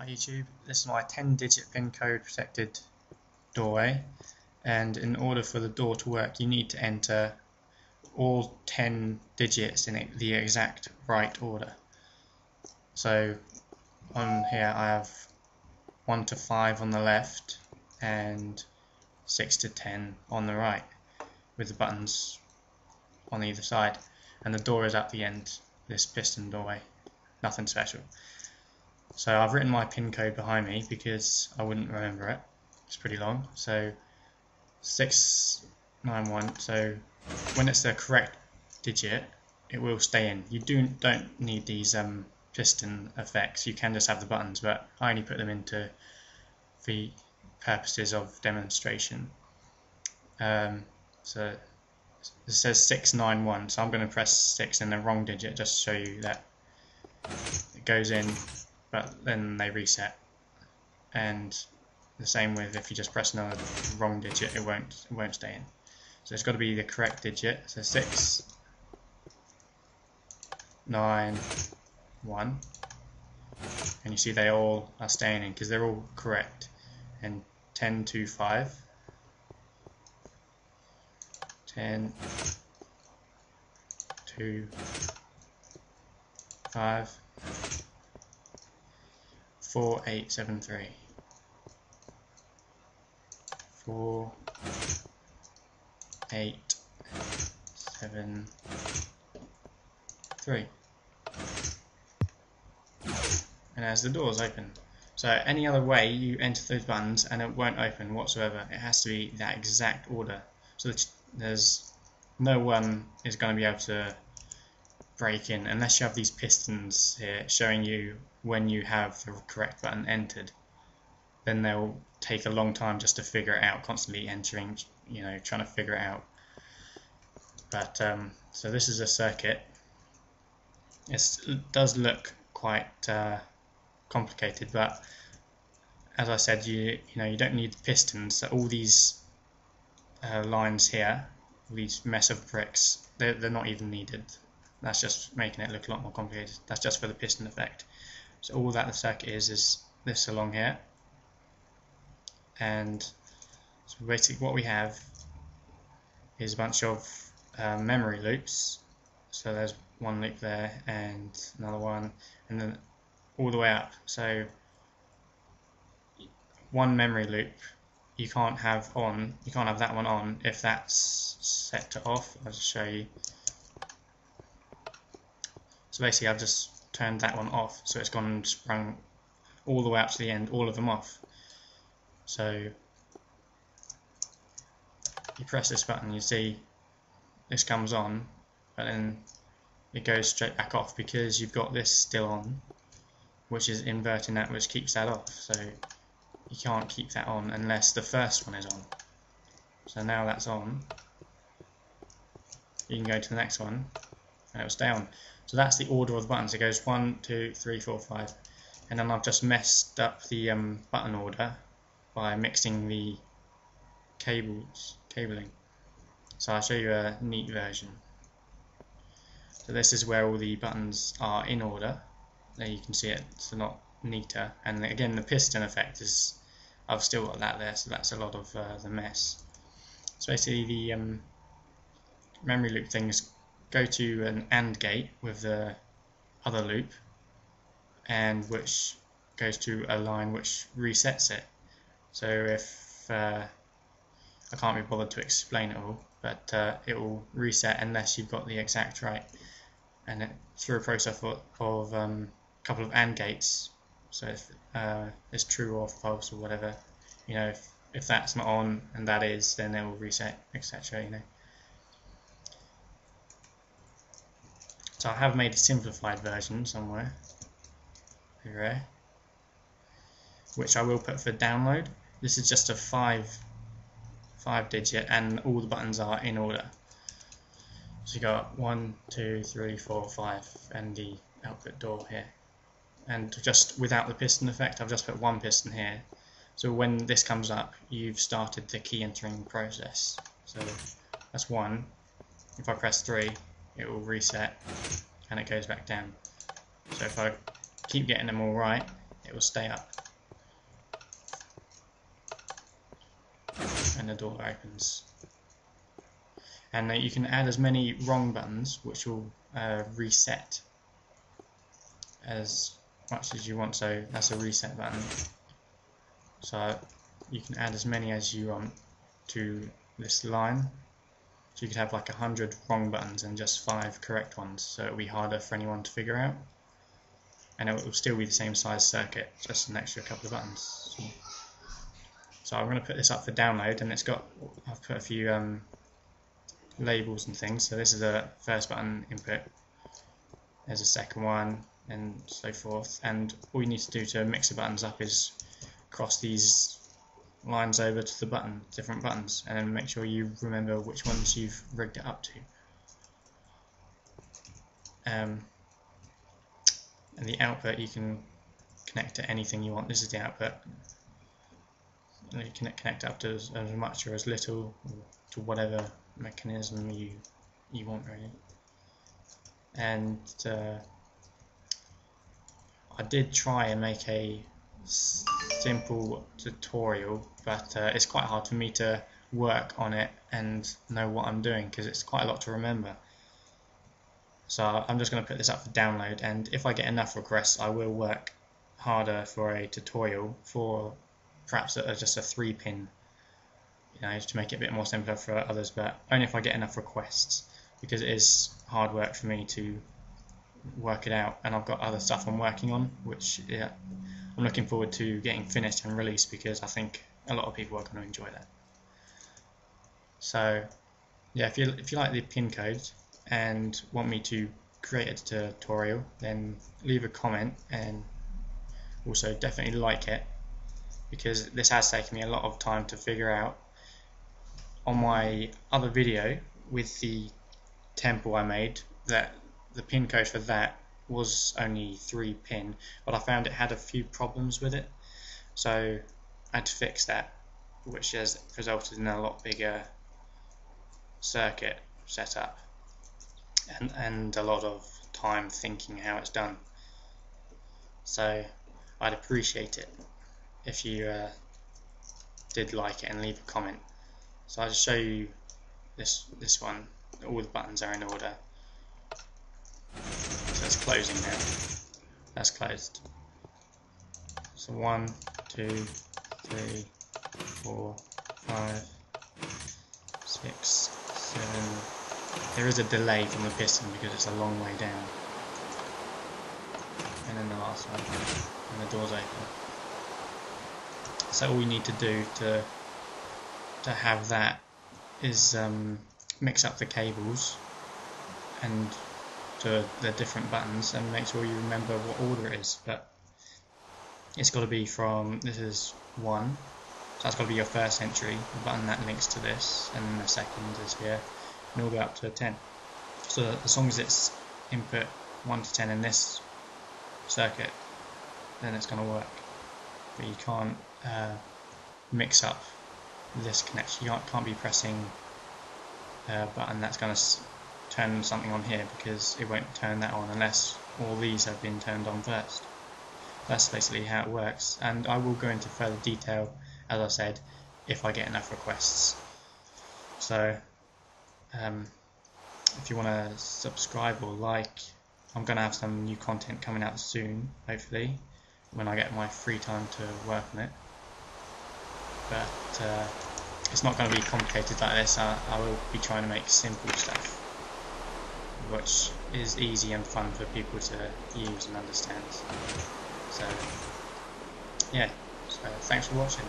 Hi YouTube, this is my 10-digit PIN code protected doorway, and in order for the door to work you need to enter all 10 digits in the exact right order. So on here I have 1 to 5 on the left and 6 to 10 on the right, with the buttons on either side, and the door is at the end, this piston doorway, nothing special. So I've written my PIN code behind me because I wouldn't remember it. It's pretty long. So 691. So when it's the correct digit, it will stay in. You don't need these piston effects. You can just have the buttons, but I only put them into the purposes of demonstration. So it says 691. So I'm going to press 6 in the wrong digit just to show you that it goes in, but then they reset. And the same with if you just press another wrong digit, it won't stay in. So it's got to be the correct digit. So 6 9 1, and you see they all are staying in because they're all correct. And 10 2 5, 10 2 5, 4 8 7 3, 4 8 7 3, and as the doors open. So any other way you enter those buttons and it won't open whatsoever. It has to be that exact order. So there's no one is going to be able to break in unless you have these pistons here showing you when you have the correct button entered. Then they'll take a long time just to figure it out, constantly entering, trying to figure it out. But so this is a circuit. It does look quite complicated, but as I said, you don't need the pistons. So all these lines here, all these mess of bricks, they're not even needed. That's just making it look a lot more complicated. That's just for the piston effect. So all that the circuit is this along here. And so basically what we have is a bunch of memory loops. So there's one loop there and another one, and then all the way up. So one memory loop you can't have that one on if that's set to off. I'll just show you. So basically I've just turned that one off, so it's gone and sprung all the way up to the end, all of them off. So you press this button, you see this comes on, but then it goes straight back off because you've got this still on, which is inverting that, which keeps that off. So you can't keep that on unless the first one is on. So now that's on, you can go to the next one and it'll stay on. So that's the order of the buttons. It goes 1 2 3 4 5, and then I've just messed up the button order by mixing the cabling. So I'll show you a neat version. So this is where all the buttons are in order. There you can see it, it's a lot neater. And again, the piston effect is, I've still got that there, so that's a lot of the mess. So basically the memory loop things go to an AND gate with the other loop, and which goes to a line which resets it. So if I can't be bothered to explain it all, but it will reset unless you've got the exact right, and through a process of a couple of AND gates. So if it's true or false or whatever, if that's not on and that is, then it will reset, etc. So I have made a simplified version somewhere here, which I will put for download. This is just a 5-digit, and all the buttons are in order. So you got 1 2 3 4 5, and the output door here. And just without the piston effect, I've just put one piston here. So when this comes up, you've started the key entering process. So that's 1. If I press 3, it will reset and it goes back down. So if I keep getting them all right, it will stay up and the door opens. And you can add as many wrong buttons, which will reset as much as you want. So that's a reset button. So you can add as many as you want to this line. So you could have like 100 wrong buttons and just 5 correct ones, so it'll be harder for anyone to figure out. And it will still be the same size circuit, just an extra couple of buttons. So I'm going to put this up for download, and I've put a few labels and things. So this is a first button input, there's a second one, and so forth. And all you need to do to mix the buttons up is cross these lines over to the different buttons, and then make sure you remember which ones you've rigged it up to. And the output you can connect to anything you want. This is the output. You can connect up to as much or as little, or to whatever mechanism you want, really. And I did try and make a simple tutorial, but it's quite hard for me to work on it and know what I'm doing, because it's quite a lot to remember. So I'm just going to put this up for download, and if I get enough requests I will work harder for a tutorial for perhaps just a 3-pin, to make it a bit more simpler for others, but only if I get enough requests, because it is hard work for me to work it out, and I've got other stuff I'm working on, which I'm looking forward to getting finished and released, because I think a lot of people are going to enjoy that. So yeah, if you like the pin code and want me to create a tutorial, then leave a comment, and also definitely like it, because this has taken me a lot of time to figure out. On my other video with the temple I made, that the pin code for that was only 3-pin, but I found it had a few problems with it, so I had to fix that, which has resulted in a lot bigger circuit setup and a lot of time thinking how it's done. So I'd appreciate it if you did like it and leave a comment. So I'll just show you this one. All the buttons are in order. So it's closing now. That's closed. So 1, 2, 3, 4, 5, 6, 7. There is a delay from the piston because it's a long way down. And then the last one, and the door's open. So all you need to do to have that is mix up the cables and to the different buttons, and make sure you remember what order it is. But it's got to be from, this is 1, so that's got to be your first entry, the button that links to this, and then the second is here, and all the way up to 10. So as long as it's input 1 to 10 in this circuit, then it's going to work. But you can't mix up this connection. You can't be pressing a button that's going to turn something on here, because it won't turn that on unless all these have been turned on first. That's basically how it works, and I will go into further detail, as I said, if I get enough requests. So if you want to subscribe or like, I'm going to have some new content coming out soon, hopefully, when I get my free time to work on it. But it's not going to be complicated like this. I will be trying to make simple stuff, which is easy and fun for people to use and understand. So yeah, so thanks for watching.